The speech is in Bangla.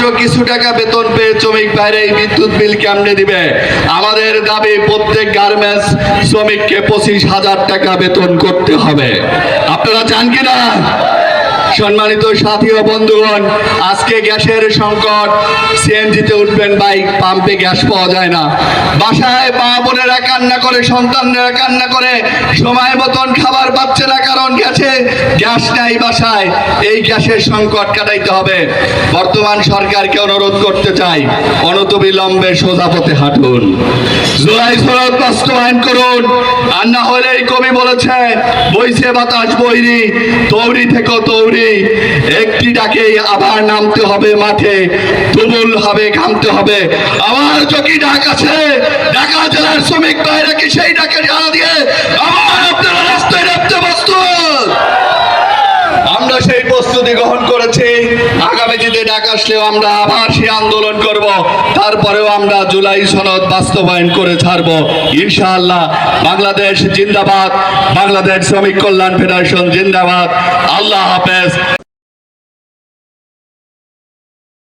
মাত্র কিছু টাকা বেতন পেয়ে শ্রমিক ভাইরা এই বিদ্যুৎ বিল কেমনে দিবে? আমাদের দাবি প্রত্যেক গার্মেন্টস শ্রমিককে 25,000 টাকা বেতন করতে হবে। আপনারা চান কিনা? সম্মানিত সাথী ও বন্ধুগণ, আজকে গ্যাসের সংকট। সিএনজিতে উঠবেন, বাইক পাম্পে গ্যাস পাওয়া যায় না। বাসায় মা বোনেরা কান্না করে, সন্তানরা কান্না করে, সময় মতন খাবার পাচ্ছে না, কারণ গ্যাস নাই বাসায়। এই গ্যাসের সংকট কাটাইতে হবে। বর্তমান সরকারকে অনুরোধ করতে চাই, অনতিবিলম্বে সোজা পথে হাঁটুন, জুলাই সনদ বাস্তবায়ন করুন। আর না হলে এই কবি বলেছে, বইছে বাতাস বৈরী, তৌরি থেকে তৌরি, একটি ডাকেই আবার নামতে হবে মাঠে, তুমুল হবে ঘামতে হবে। আমার যদি ডাক আছে, ঢাকা জেলার শ্রমিক ভাইরা কি সেই ডাকে সাড়া দিয়ে আবার আপনারা রাস্তায় নামতে প্রস্তুত? আমরা সেই প্রস্তুতি গ্রহণ করেছি। আগামী দিনে ডাক আসলেও আমরা আবার সেই আন্দোলন করব। তারপরেও আমরা জুলাই সনদ বাস্তবায়ন করে ছাড়বো ইনশাআল্লাহ। বাংলাদেশ জিন্দাবাদ, বাংলাদেশ শ্রমিক কল্যাণ ফেডারেশন জিন্দাবাদ। আল্লাহ হাফেজ।